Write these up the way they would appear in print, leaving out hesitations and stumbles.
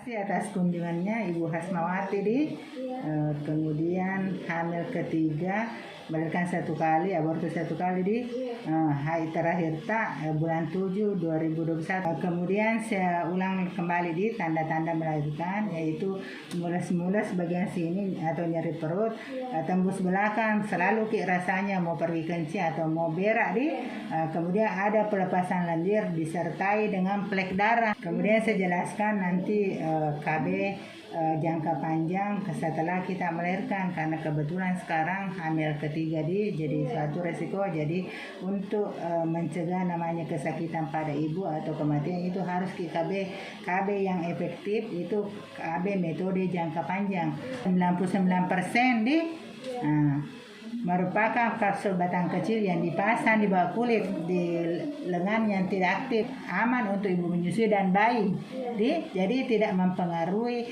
kasih atas kunjungannya Ibu Hasmawati di kemudian hamil ketiga, melahirkan 1 kali, abortus 1 kali di haid terakhir bulan 7 2021. Kemudian saya ulang kembali di tanda-tanda melahirkan, yaitu mules-mules bagian sini atau nyeri perut, tembus belakang, selalu rasanya mau pergi kencing atau mau berak di, kemudian ada pelepasan lendir disertai dengan flek darah. Kemudian saya jelaskan nanti KB jangka panjang setelah kita melahirkan, karena kebetulan sekarang hamil ketiga jadi suatu resiko. Jadi untuk mencegah namanya kesakitan pada ibu atau kematian, itu harus KB yang efektif, itu KB metode jangka panjang. 99% di merupakan kapsul batang kecil yang dipasang di bawah kulit di lengan yang tidak aktif, aman untuk ibu menyusui dan bayi. Jadi tidak mempengaruhi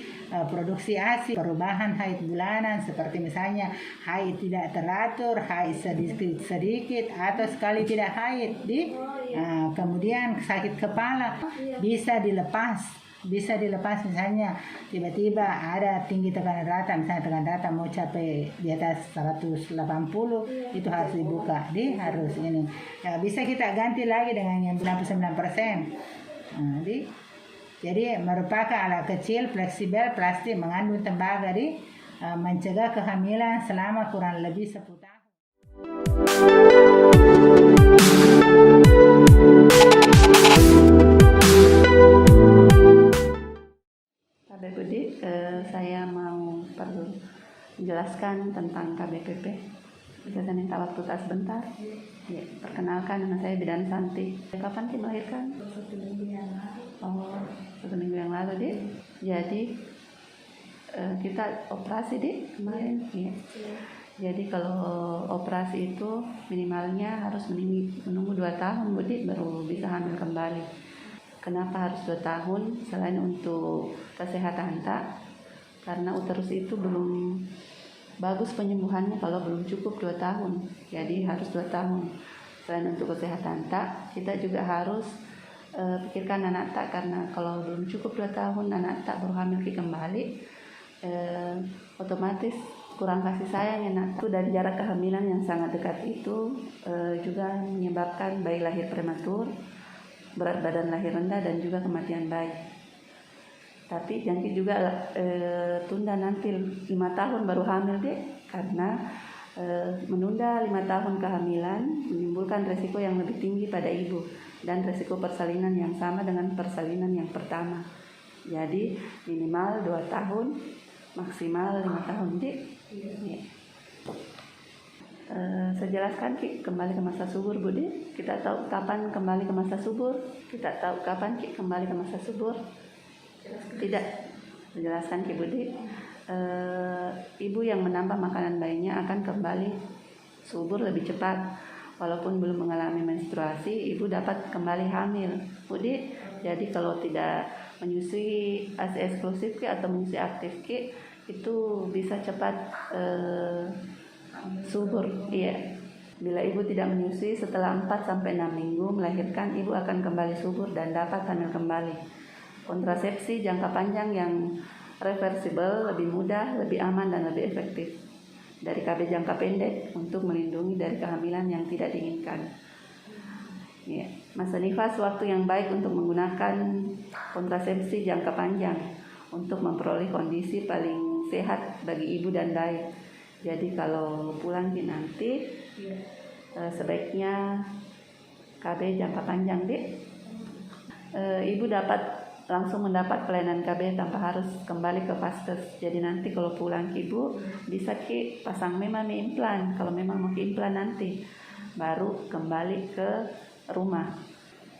produksi ASI, perubahan haid bulanan seperti misalnya haid tidak teratur, haid sedikit atau sekali tidak haid. Kemudian sakit kepala bisa dilepas misalnya tiba-tiba ada tinggi tekanan rata, misalnya tekanan rata mau capai di atas 180, itu harus dibuka, harus ini. Bisa kita ganti lagi dengan yang 99%. Jadi merupakan alat kecil, fleksibel, plastik, mengandung tembaga mencegah kehamilan selama kurang lebih 10 tahun. Budi, saya mau perlu menjelaskan tentang KBPP. Bisa saya minta waktu sebentar? Ya, perkenalkan, nama saya Bidan Santi. Kapan sih melahirkan? 1 minggu yang lalu. Oh, 1 minggu yang lalu, Dik. Jadi kita operasi, Dik, kemarin. Ya. Jadi kalau operasi itu minimalnya harus menunggu 2 tahun, Budi, baru bisa hamil kembali. Kenapa harus 2 tahun? Selain untuk kesehatan karena uterus itu belum bagus penyembuhannya kalau belum cukup 2 tahun. Jadi harus 2 tahun. Selain untuk kesehatan kita juga harus pikirkan anak karena kalau belum cukup 2 tahun anak baru hamil kembali, otomatis kurang kasih sayang anak. Itu dari jarak kehamilan yang sangat dekat itu juga menyebabkan bayi lahir prematur, berat badan lahir rendah, dan juga kematian bayi. Tapi jangan juga tunda nanti 5 tahun baru hamil, Dek, karena menunda 5 tahun kehamilan menimbulkan resiko yang lebih tinggi pada ibu dan resiko persalinan yang sama dengan persalinan yang pertama. Jadi minimal 2 tahun, maksimal 5 tahun, Dek. Ya. Saya jelaskan kembali ke masa subur, Budi. Kita tahu kapan kembali ke masa subur? Kita tahu kapan kembali ke masa subur? Tidak. Jelaskan Budi. Ibu yang menambah makanan bayinya akan kembali subur lebih cepat. Walaupun belum mengalami menstruasi, ibu dapat kembali hamil, Budi. Jadi kalau tidak menyusui ASI eksklusif atau menyusui aktif itu bisa cepat subur. Iya. Bila ibu tidak menyusui setelah 4-6 minggu melahirkan, ibu akan kembali subur dan dapat hamil kembali. Kontrasepsi jangka panjang yang reversibel lebih mudah, lebih aman, dan lebih efektif dari KB jangka pendek untuk melindungi dari kehamilan yang tidak diinginkan. Ya. Masa nifas waktu yang baik untuk menggunakan kontrasepsi jangka panjang untuk memperoleh kondisi paling sehat bagi ibu dan bayi. Jadi kalau pulang nanti sebaiknya KB jangka panjang, Dek. Ibu langsung mendapat pelayanan KB tanpa harus kembali ke vaskes. Jadi nanti kalau pulang ibu bisa pasang memang implan. Kalau memang mau implan nanti baru kembali ke rumah.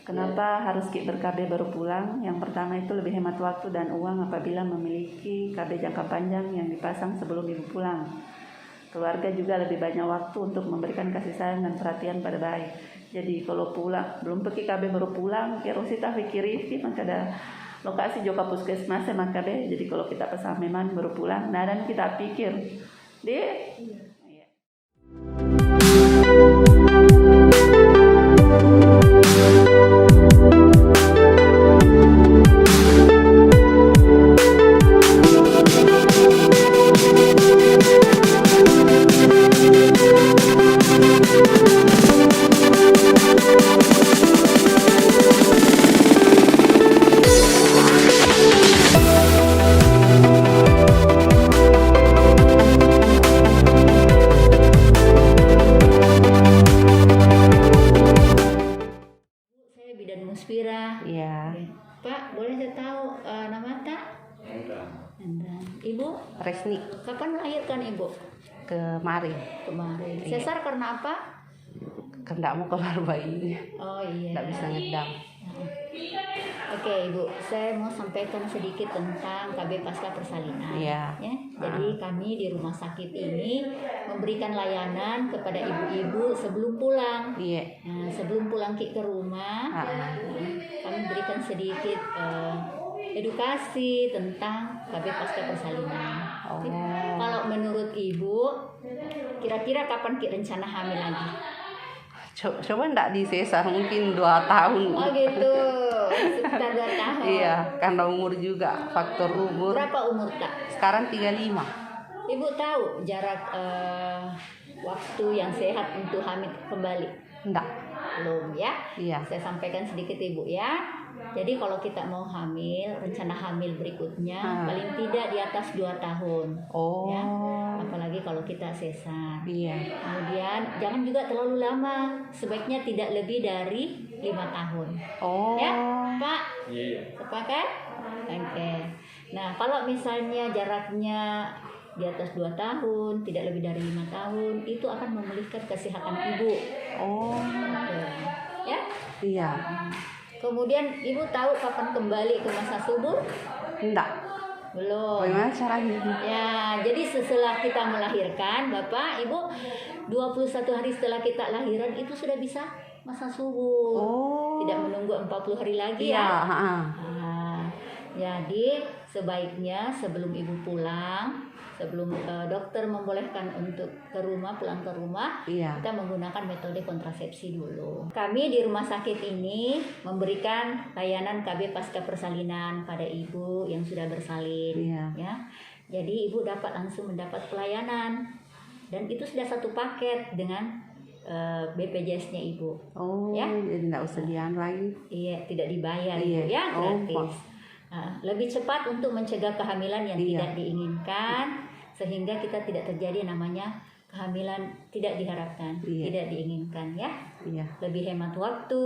Kenapa harus ber-KB baru pulang? Yang pertama itu lebih hemat waktu dan uang apabila memiliki KB jangka panjang yang dipasang sebelum ibu pulang. Keluarga juga lebih banyak waktu untuk memberikan kasih sayang dan perhatian pada bayi. Jadi kalau pulang, belum pergi KB baru pulang, Rosita pikir maka ada lokasi Joka Puskesmas sama KB. Jadi kalau kita pesan memang baru pulang, nah dan kita pikir, Dek, Ibu Resni kapan melahirkan Ibu? kemarin. Kemarin. Iya. Sesar karena apa? Kan nggak mau keluar bayinya, Oh iya. nggak bisa ngedam. Oke Ibu, saya mau sampaikan sedikit tentang KB Pasca Persalinan. Iya. Ya, jadi kami di rumah sakit ini memberikan layanan kepada ibu-ibu sebelum pulang. Iya. Nah, sebelum pulang ke rumah, kami berikan sedikit edukasi tentang KB Pasca Persalinan. Oh. Kalau menurut Ibu, kira-kira kapan Ki rencana hamil lagi? Coba ndak di sesar mungkin 2 tahun. Oh gitu, sekitar 2 tahun. Iya, karena umur juga, faktor umur. Berapa umur tak? Sekarang 35. Ibu tahu jarak waktu yang sehat untuk hamil kembali? Ndak. Belum ya? Iya. Saya sampaikan sedikit Ibu ya. Jadi kalau kita mau hamil, rencana hamil berikutnya paling tidak di atas 2 tahun. Oh. Ya. Apalagi kalau kita sesar. Iya. Kemudian jangan juga terlalu lama. Sebaiknya tidak lebih dari 5 tahun. Oh. Ya, Pak? Sepakat? Oke. Nah, kalau misalnya jaraknya di atas 2 tahun, tidak lebih dari 5 tahun, itu akan memulihkan kesehatan ibu. Oh. Oke. Ya. Iya. Kemudian ibu tahu kapan kembali ke masa subur? Ndak. Belum. Bagaimana caranya? Ya, jadi setelah kita melahirkan, Bapak, Ibu, 21 hari setelah kita lahiran itu sudah bisa masa subur. Oh. Tidak menunggu 40 hari lagi Iya. ya. Ha-ha. Nah, jadi sebaiknya sebelum Ibu pulang, sebelum dokter membolehkan untuk pulang ke rumah, Iya. kita menggunakan metode kontrasepsi dulu. Kami di rumah sakit ini memberikan layanan KB Pasca Persalinan pada ibu yang sudah bersalin. Iya. Ya, jadi ibu dapat langsung mendapat pelayanan dan itu sudah satu paket dengan BPJS-nya ibu. Oh. Ya. Jadi nggak usah dian lagi. Iya, tidak dibayar Iya. Ibu, ya, Oh, gratis. Lebih cepat untuk mencegah kehamilan yang Iya. tidak diinginkan, sehingga kita tidak terjadi namanya kehamilan tidak diharapkan, Iya. tidak diinginkan ya. Iya. Lebih hemat waktu,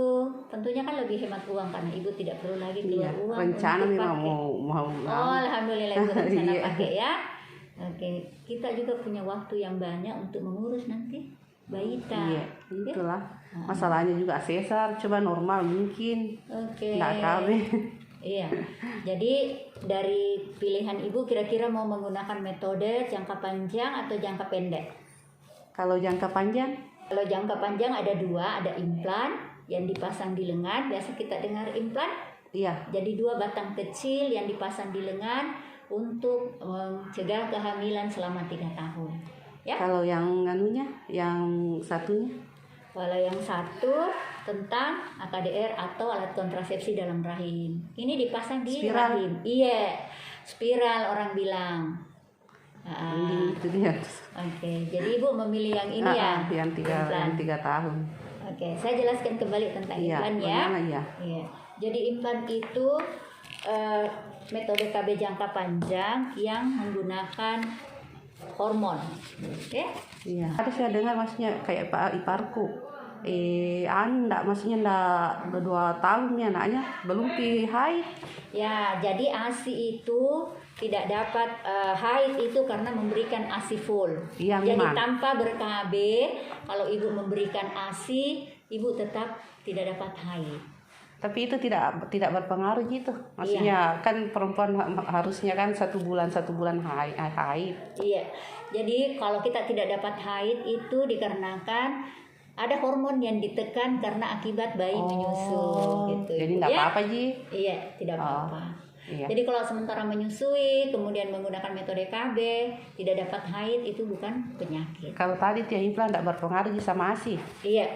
tentunya kan lebih hemat uang karena ibu tidak perlu lagi keluar Iya. uang Rencana untuk memang pakai. mau. Oh, alhamdulillah ibu rencana Iya. pakai ya. Oke, kita juga punya waktu yang banyak untuk mengurus nanti bayi kita. Iya. Itulah. Masalahnya juga sesar, coba normal mungkin. Oke. Nggak KB. Iya, jadi dari pilihan ibu kira-kira mau menggunakan metode jangka panjang atau jangka pendek? Kalau jangka panjang? Kalau jangka panjang ada 2, ada implan yang dipasang di lengan, biasa kita dengar implan. Iya. Jadi 2 batang kecil yang dipasang di lengan untuk mencegah kehamilan selama 3 tahun. Ya. Kalau yang anunya, yang satunya? Kalau yang satu tentang AKDR atau alat kontrasepsi dalam rahim. Ini dipasang di Spiral. rahim. Iya, spiral orang bilang. Ini itu dia. Oke, jadi ibu memilih yang ini ya. Yang implan. 3 tahun. Oke, saya jelaskan kembali tentang Iya. implan ya. Bagaimana ya? Iya. Jadi implan itu metode KB jangka panjang yang menggunakan hormon. Oke? Iya. Ada saya dengar maksudnya kayak Pak iparku. Enggak, maksudnya enggak udah 2 tahun ya anaknya belum haid. Ya, jadi ASI itu tidak dapat haid itu karena memberikan ASI full. Iya, jadi memang. tanpa ber-KB, kalau ibu memberikan ASI, ibu tetap tidak dapat haid. Tapi itu tidak berpengaruh gitu. Maksudnya kan perempuan harusnya kan 1 bulan haid. Iya. Jadi kalau kita tidak dapat haid itu dikarenakan ada hormon yang ditekan karena akibat bayi menyusu gitu. Jadi Ibu, enggak ya? apa-apa Ji. Iya, tidak apa-apa. Iya. Jadi kalau sementara menyusui kemudian menggunakan metode KB tidak dapat haid itu bukan penyakit. Kalau tadi tiap implan enggak berpengaruh Ji sama ASI. Iya.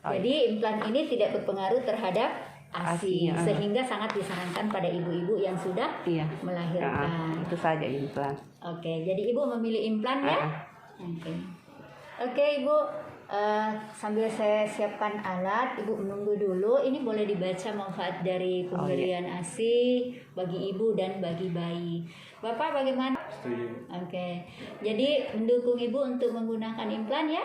Oh, Jadi implan ini tidak berpengaruh terhadap ASI, ASI, sehingga sangat disarankan pada ibu-ibu yang sudah Iya. melahirkan. Itu saja implan. Oke, jadi ibu memilih implan ya? Oke, ibu. Sambil saya siapkan alat, ibu menunggu dulu. Ini boleh dibaca manfaat dari pemberian ASI bagi ibu dan bagi bayi. Bapak bagaimana? Setuju. Oke, jadi mendukung ibu untuk menggunakan implan ya?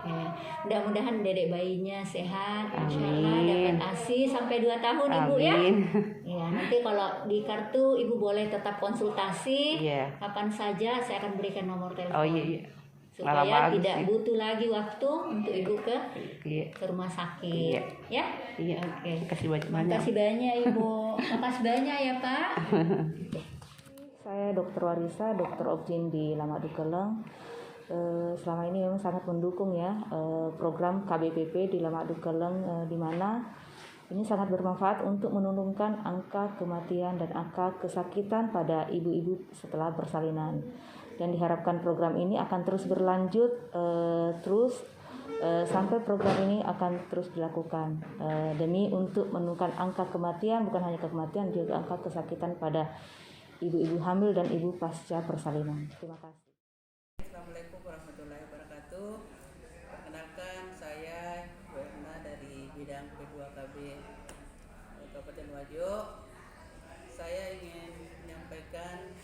Oke, mudah-mudahan dedek bayinya sehat, insya Allah dapat ASI sampai 2 tahun ibu ya. Amin. Ya, nanti kalau di kartu Ibu boleh tetap konsultasi. Iya. Kapan saja saya akan berikan nomor telepon. Oh iya. Supaya Malah bagus tidak sih. butuh lagi waktu untuk Ibu ke Iya. rumah sakit. Iya. Ya? Iya. Oke. Kasih banyak. Makasih banyak Ibu. Makasih banyak ya Pak. Saya Dr. Warisa, dokter Objin di Lama Dukeleng. Selama ini memang sangat mendukung ya program KBPP di Lama Dukeleng, di mana ini sangat bermanfaat untuk menurunkan angka kematian dan angka kesakitan pada ibu-ibu setelah persalinan. Dan diharapkan program ini akan terus berlanjut sampai program ini akan terus dilakukan demi untuk menurunkan angka kematian, bukan hanya kematian, juga angka kesakitan pada ibu-ibu hamil dan ibu pasca persalinan. Terima kasih. Assalamualaikum warahmatullahi wabarakatuh. Perkenalkan, saya Bu Erna dari bidang P2KB Kabupaten Wajo. Saya ingin menyampaikan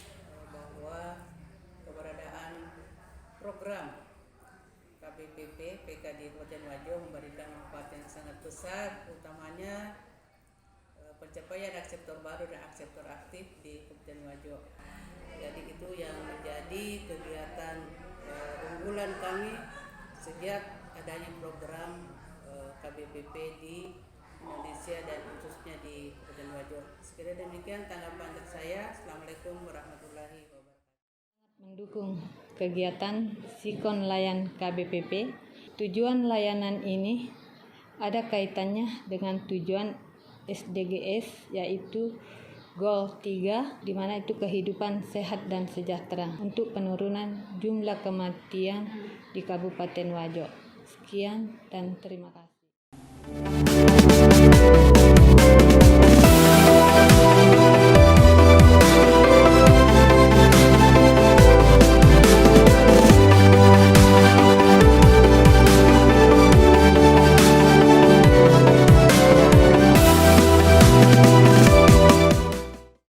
bahwa keberadaan program KBPP PK di Kabupaten Wajo memberikan manfaat yang sangat besar, utamanya pencapaian akseptor baru dan akseptor aktif di Kabupaten Wajo. Jadi itu yang menjadi kegiatan unggulan kami sejak adanya program KBPP di Indonesia dan khususnya di Kabupaten Wajo. Sekiranya demikian tanggapan dari saya. Assalamualaikum warahmatullahi wabarakatuh. Mendukung kegiatan Sikon Layan KBPP. Tujuan layanan ini ada kaitannya dengan tujuan SDGs, yaitu Goal 3, di mana itu kehidupan sehat dan sejahtera untuk penurunan jumlah kematian di Kabupaten Wajo. Sekian dan terima kasih.